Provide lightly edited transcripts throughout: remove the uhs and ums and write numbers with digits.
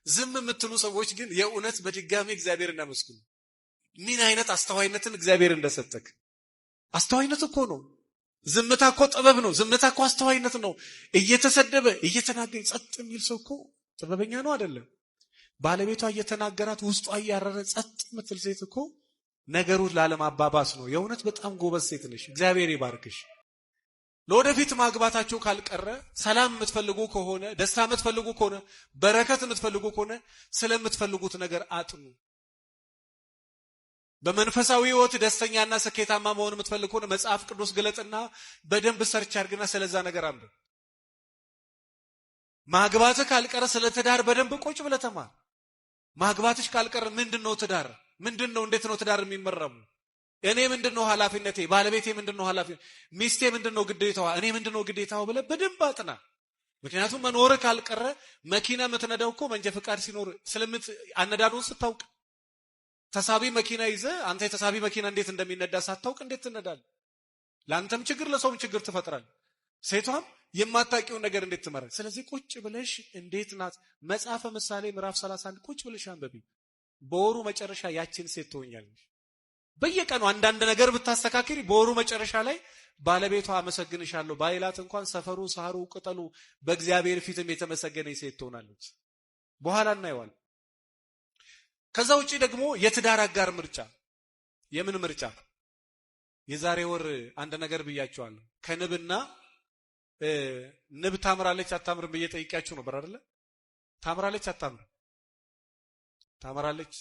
ዝም የምትሉ ሰዎች ግን የእውነት በድጋሚ እግዚአብሔር እናመስግኑ። ምን አይነት አስተዋይነትን እግዚአብሔር እንደሰጠክ። አስተዋይነት እኮ ነው። ዝምታ እኮ ጥበብ ነው። ዝምታ እኮ አስተዋይነት ነው። እየተሰደበ እየተናገረ ጸጥ የሚል ሰው እኮ ጥበበኛ ነው አይደለም? ባለቤቷ እየተናገራት ውስጧ እያረረ ጸጥ የምትል ሴት እኮ ነገሩን ላለማባባስ ነው። የእውነት በጣም ጎበዝ ሴት ነሽ። እግዚአብሔር ይባርክሽ። ለወደፊት ማግባታችሁ ካልቀረ ሰላም የምትፈልጉ ከሆነ፣ ደስታ የምትፈልጉ ከሆነ፣ በረከት የምትፈልጉ ከሆነ ስለምትፈልጉት ነገር አጥኑ። በመንፈሳዊ ሕይወት ደስተኛና ስኬታማ መሆን የምትፈልጉ ከሆነ መጽሐፍ ቅዱስ ግለጥና በደንብ ሰርች አድርግና ስለዛ ነገር አንብብ። ማግባትህ ካልቀረ ስለ ትዳር በደንብ ቁጭ ብለህ ተማር። ማግባትሽ ካልቀረ ምንድነው ትዳር? ምንድነው? እንዴት ነው ትዳር የሚመረሙ? እኔ ምንድነው ኃላፊነቴ? ባለቤቴ ምንድነው ኃላፊነቴ? ሚስቴ ምንድነው ግዴታዋ? እኔ ምንድነው ግዴታው ብለህ በደንብ አጥና። ምክንያቱም መኖር ካልቀረ መኪና የምትነዳው እኮ መንጃ ፍቃድ ሲኖር አነዳዱን ስታውቅ፣ ተሳቢ መኪና ይዘህ አንተ የተሳቢ መኪና እንዴት እንደሚነዳ ሳታውቅ እንዴት ትነዳለህ? ለአንተም ችግር ለሰውም ችግር ትፈጥራለህ። ሴቷም የማታውቂውን ነገር እንዴት ትመራለች? ስለዚህ ቁጭ ብለሽ እንዴት ናት መጽሐፈ ምሳሌ ምዕራፍ 31 ቁጭ ብለሽ አንብቢ። በወሩ መጨረሻ ያችን ሴት ትሆኛለሽ። በየቀኑ አንዳንድ ነገር ብታስተካክሪ በወሩ መጨረሻ ላይ ባለቤቷ አመሰግንሻለሁ ባይላት እንኳን ሰፈሩ፣ ሳሩ፣ ቅጠሉ በእግዚአብሔር ፊትም የተመሰገነ ሴት ትሆናለች። በኋላ እናየዋለን። ከዛ ውጪ ደግሞ የትዳር አጋር ምርጫ። የምን ምርጫ? የዛሬ ወር አንድ ነገር ብያቸዋለሁ። ከንብና ንብ ታምራለች አታምርም ብዬ ጠይቂያችሁ ነበር አይደለ? ታምራለች አታምርም? ታምራለች።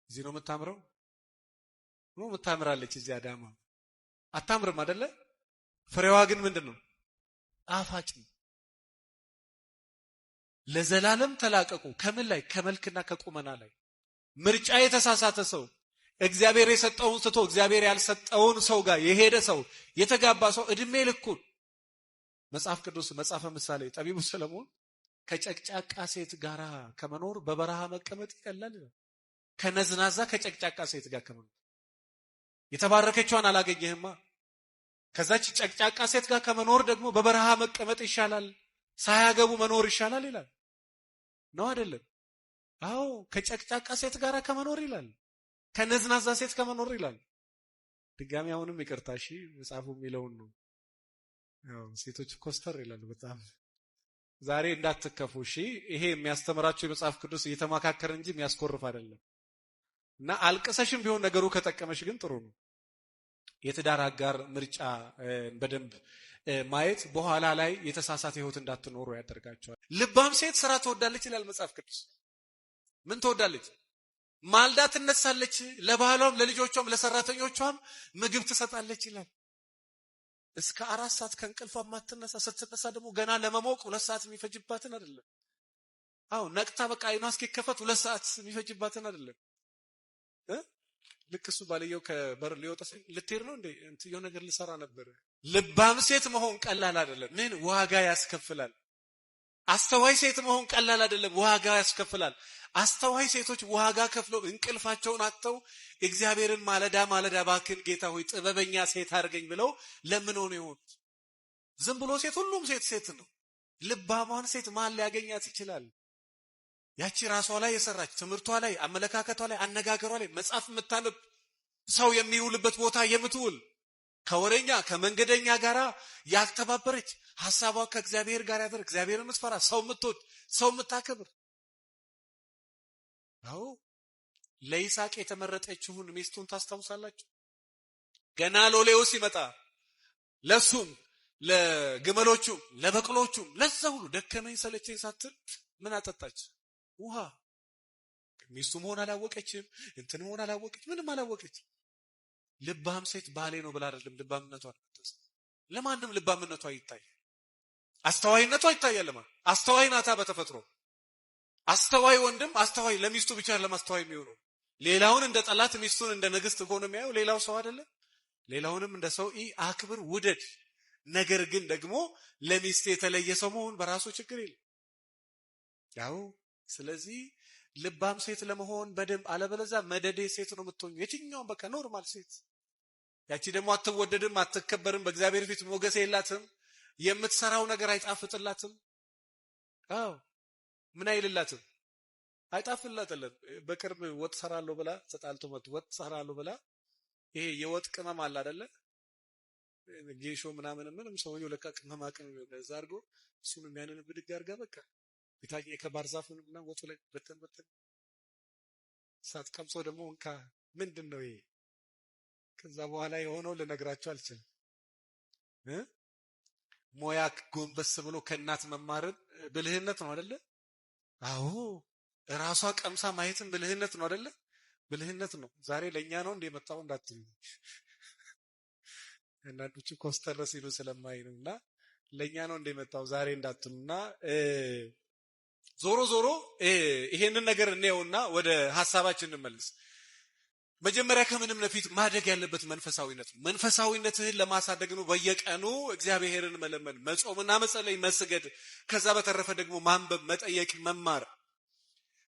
እዚህ ነው የምታምረው ነው የምታምራለች። እዚህ አዳማ አታምርም አይደለ? ፍሬዋ ግን ምንድነው? ጣፋጭ ነው። ለዘላለም ተላቀቁ። ከምን ላይ? ከመልክና ከቁመና ላይ። ምርጫ የተሳሳተ ሰው እግዚአብሔር የሰጠውን ስቶ እግዚአብሔር ያልሰጠውን ሰው ጋር የሄደ ሰው የተጋባ ሰው እድሜ ልኩን መጽሐፍ ቅዱስ መጽሐፈ ምሳሌ ጠቢቡ ሰለሞን ከጨቅጫቃ ሴት ጋር ከመኖር በበረሃ መቀመጥ ይቀላል ይላል። ከነዝናዛ ከጨቅጫቃ ሴት ጋር ከመኖር የተባረከችዋን አላገኘህማ። ከዛች ጨቅጫቃ ሴት ጋር ከመኖር ደግሞ በበረሃ መቀመጥ ይሻላል፣ ሳያገቡ መኖር ይሻላል ይላል። ነው አይደለም? አዎ፣ ከጨቅጫቃ ሴት ጋር ከመኖር ይላል፣ ከነዝናዛ ሴት ከመኖር ይላል። ድጋሚ አሁንም ይቅርታ እሺ፣ መጽሐፉ የሚለውን ነው። ያው ሴቶች ኮስተር ይላሉ በጣም ዛሬ እንዳትከፉ እሺ። ይሄ የሚያስተምራችሁ የመጽሐፍ ቅዱስ እየተማካከረ እንጂ የሚያስኮርፍ አይደለም። እና አልቀሰሽም ቢሆን ነገሩ ከጠቀመሽ ግን ጥሩ ነው። የትዳር አጋር ምርጫ በደንብ ማየት በኋላ ላይ የተሳሳተ ህይወት እንዳትኖሩ ያደርጋቸዋል። ልባም ሴት ስራ ትወዳለች ይላል መጽሐፍ ቅዱስ። ምን ትወዳለች? ማልዳ ትነሳለች፣ ለባሏም ለልጆቿም ለሰራተኞቿም ምግብ ትሰጣለች ይላል። እስከ 4 ሰዓት ከእንቅልፏ ማትነሳ፣ ስትነሳ ደግሞ ገና ለመሞቅ 2 ሰዓት የሚፈጅባትን አይደለም። አዎ ነቅታ በቃ አይኗ እስኪከፈት 2 ሰዓት የሚፈጅባትን አይደለም። ልክ እሱ ባልየው ከበር ሊወጣ ልትሄድ ነው እንዴ እንትየው ነገር ልሰራ ነበር። ልባም ሴት መሆን ቀላል አይደለም። ምን ዋጋ ያስከፍላል። አስተዋይ ሴት መሆን ቀላል አይደለም፣ ዋጋ ያስከፍላል። አስተዋይ ሴቶች ዋጋ ከፍለው እንቅልፋቸውን አጥተው እግዚአብሔርን ማለዳ ማለዳ ባክን ጌታ ሆይ ጥበበኛ ሴት አድርገኝ ብለው ለምነው ነው የሆኑት። ዝም ብሎ ሴት ሁሉም ሴት ነው። ልባሟን ሴት ማን ሊያገኛት ይችላል? ያቺ ራሷ ላይ የሰራች ትምህርቷ ላይ አመለካከቷ ላይ አነጋገሯ ላይ መጽሐፍ የምታነብ ሰው የሚውልበት ቦታ የምትውል ከወሬኛ ከመንገደኛ ጋር ያልተባበረች ሐሳቧ ከእግዚአብሔር ጋር ያደረ እግዚአብሔርን የምትፈራ ሰው የምትወድ ሰው የምታከብር። አዎ ለይስሐቅ የተመረጠችውን ሚስቱን ታስታውሳላችሁ? ገና ሎሌው ሲመጣ ለሱም ለግመሎቹም ለበቅሎቹም ለዛ ሁሉ ደከመኝ ሰለቸኝ ሳትል ምን አጠጣች? ውሃ። ሚስቱ መሆን አላወቀችም፣ እንትን መሆን አላወቀች፣ ምንም አላወቀች። ልባም ሴት ባሌ ነው ብላ አይደለም ልባምነቷ አትተስ ለማንም ልባምነቷ ይታይ፣ አስተዋይነቷ ይታያል። ለማን? አስተዋይ ናታ በተፈጥሮ። አስተዋይ ወንድም አስተዋይ ለሚስቱ ብቻ ለማስተዋይ የሚሆነው ሌላውን እንደ ጠላት ሚስቱን እንደ ንግስት ሆኖ የሚያየው ሌላው ሰው አይደለ? ሌላውንም እንደ ሰው አክብር ውደድ። ነገር ግን ደግሞ ለሚስት የተለየ ሰው መሆን በራሱ ችግር የለም። ያው ስለዚህ ልባም ሴት ለመሆን በደንብ አለበለዚያ መደዴ ሴት ነው የምትሆኙ። የትኛውም በቃ ኖርማል ሴት ያቺ ደግሞ አትወደድም፣ አትከበርም፣ በእግዚአብሔር ፊት ሞገስ የላትም፣ የምትሰራው ነገር አይጣፍጥላትም። አዎ ምን አይልላትም አይጣፍላትም። በቅርብ ወጥ ሰራለሁ ብላ ተጣልቶ መጥ ወጥ ሰራለሁ ብላ ይሄ የወጥ ቅመም አለ አይደለ ጌሾ ምንም ሰውየው ለካ ቅመማ ቅመም ገዛ አድርጎ እሱን የሚያንን ብድግ አድርጋ በቃ የታየ ከባርዛፍ ምናምን ወጡ ላይ በተን ሳትቀምሶ ደግሞ እንካ ምንድነው ይሄ? ከዛ በኋላ የሆነው ልነግራችሁ አልችልም። ሞያክ ጎንበስ ብሎ ከእናት መማርን ብልህነት ነው አይደለ? አዎ ራሷ ቀምሳ ማየትን ብልህነት ነው አይደለ? ብልህነት ነው። ዛሬ ለኛ ነው እንደመጣው እንዳትሉ እናንተች ኮስተር ሲሉ ስለማይ ነውና ለኛ ነው እንደመጣው ዛሬ እንዳትሉና ዞሮ ይሄንን ነገር እንየውና ወደ ሐሳባችን እንመለስ። መጀመሪያ ከምንም ለፊት ማደግ ያለበት መንፈሳዊነት ነው። መንፈሳዊነትህን ለማሳደግ ነው በየቀኑ እግዚአብሔርን መለመን፣ መጾምና መጸለይ፣ መስገድ፣ ከዛ በተረፈ ደግሞ ማንበብ፣ መጠየቅ፣ መማር።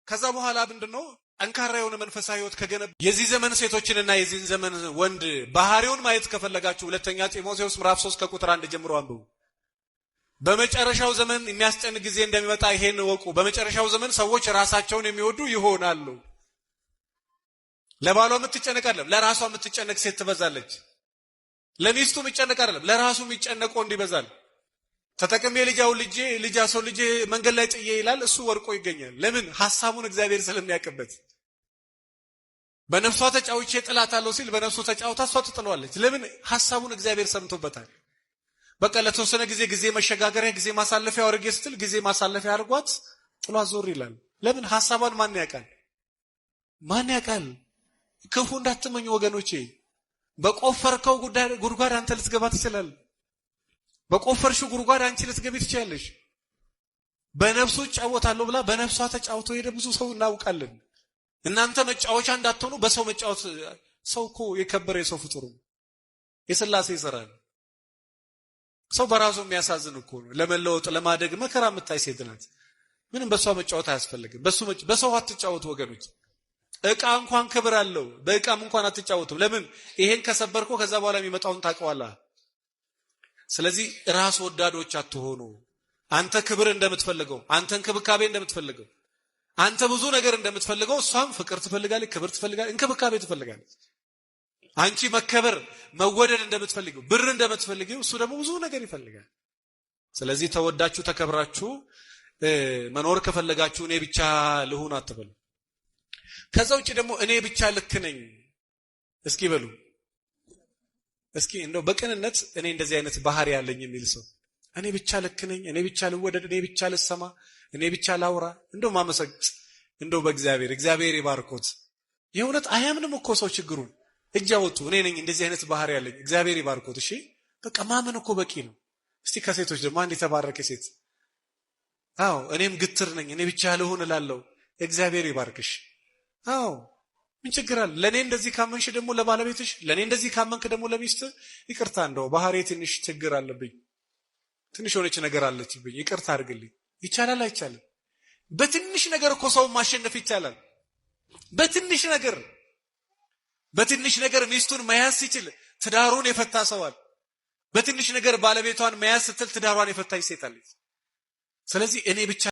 ከዛ በኋላ ምንድነው ጠንካራ የሆነ መንፈሳዊ ህይወት ከገነባ የዚህ ዘመን ሴቶችንና የዚህ ዘመን ወንድ ባህሪውን ማየት ከፈለጋችሁ ሁለተኛ ጢሞቴዎስ ምዕራፍ 3 ከቁጥር 1 ጀምሮ አንብቡ። በመጨረሻው ዘመን የሚያስጨንቅ ጊዜ እንደሚመጣ ይሄን ወቁ። በመጨረሻው ዘመን ሰዎች ራሳቸውን የሚወዱ ይሆናሉ። ለባሏ የምትጨነቅ አይደለም፣ ለራሷ የምትጨነቅ ሴት ትበዛለች። ለሚስቱ የምትጨነቅ አይደለም፣ ለራሱ የሚጨነቅ ወንድ ይበዛል። ተጠቅሜ ልጃው ልጄ መንገድ ላይ ጥዬ ይላል፣ እሱ ወርቆ ይገኛል። ለምን? ሐሳቡን እግዚአብሔር ስለሚያውቅበት። በነፍሷ ተጫውቼ ጥላታለሁ ሲል በነፍሱ ተጫውታ እሷ ትጥለዋለች። ለምን? ሐሳቡን እግዚአብሔር ሰምቶበታል። በቃ ለተወሰነ ጊዜ መሸጋገሪያ ጊዜ ማሳለፊያ አድርጌ ስትል ጊዜ ማሳለፊያ አድርጓት ጥሏ ዞር ይላል። ለምን? ሐሳቧን ማን ያውቃል? ማን ያውቃል? ክፉ እንዳትመኙ ወገኖቼ። በቆፈርከው ጉድጓድ አንተ ልትገባ ትችላለህ። በቆፈርሽው ጉድጓድ አንቺ ልትገቢ ትችያለሽ። በነፍሱ ጫወታለሁ ብላ በነፍሷ ተጫውቶ ሄደ ብዙ ሰው እናውቃለን። እናንተ መጫወቻ እንዳትሆኑ በሰው መጫወት። ሰው እኮ የከበረ የሰው ፍጡር ነው። የሥላሴ ይሰራል። ሰው በራሱ የሚያሳዝን እኮ ነው። ለመለወጥ ለማደግ መከራ የምታይ ሴት ናት። ምንም በሷ መጫወት አያስፈልግም። በሰው አትጫወቱ ወገኖች። ዕቃ እንኳን ክብር አለው። በዕቃም እንኳን አትጫወቱ። ለምን? ይሄን ከሰበርኮ ከዛ በኋላ የሚመጣውን ታውቀዋለህ። ስለዚህ ራስ ወዳዶች አትሆኑ። አንተ ክብር እንደምትፈልገው፣ አንተ እንክብካቤ እንደምትፈልገው፣ አንተ ብዙ ነገር እንደምትፈልገው እሷም ፍቅር ትፈልጋለች፣ ክብር ትፈልጋለች፣ እንክብካቤ ትፈልጋለች። አንቺ መከበር መወደድ እንደምትፈልጊው፣ ብር እንደምትፈልጊው እሱ ደግሞ ብዙ ነገር ይፈልጋል። ስለዚህ ተወዳችሁ ተከብራችሁ መኖር ከፈለጋችሁ እኔ ብቻ ልሁን አትበሉ። ከዛ ውጪ ደግሞ እኔ ብቻ ልክ ነኝ እስኪ በሉ። እስኪ እንደው በቅንነት እኔ እንደዚህ አይነት ባህሪ ያለኝ የሚል ሰው እኔ ብቻ ልክ ነኝ፣ እኔ ብቻ ልወደድ፣ እኔ ብቻ ልሰማ፣ እኔ ብቻ ላውራ፣ እንደው ማመሰግጥ እንደው እግዚአብሔር ይባርኮት። የእውነት አያምንም እኮ ሰው ችግሩን እጅ አወጡ። እኔ ነኝ እንደዚህ አይነት ባህሪ ያለኝ እግዚአብሔር ይባርኮት። እሺ በቃ ማመን እኮ በቂ ነው። እስቲ ከሴቶች ደግሞ አንድ የተባረከ ሴት አዎ እኔም ግትር ነኝ፣ እኔ ብቻ ልሁን እላለሁ፣ እግዚአብሔር ይባርክሽ። አዎ ምን ችግር አለ? ለኔ እንደዚህ ካመንሽ ደግሞ ለባለቤትሽ፣ ለኔ እንደዚህ ካመንክ ደግሞ ለሚስት ይቅርታ፣ እንደው ባህሪ ትንሽ ችግር አለብኝ፣ ትንሽ ሆነች ነገር አለችብኝ፣ ይቅርታ አድርግልኝ። ይቻላል አይቻልም? በትንሽ ነገር እኮ ሰው ማሸነፍ ይቻላል። በትንሽ ነገር ሚስቱን መያዝ ሲችል ትዳሩን የፈታ ሰዋል። በትንሽ ነገር ባለቤቷን መያዝ ስትል ትዳሯን የፈታች ሴት አለች። ስለዚህ እኔ ብቻ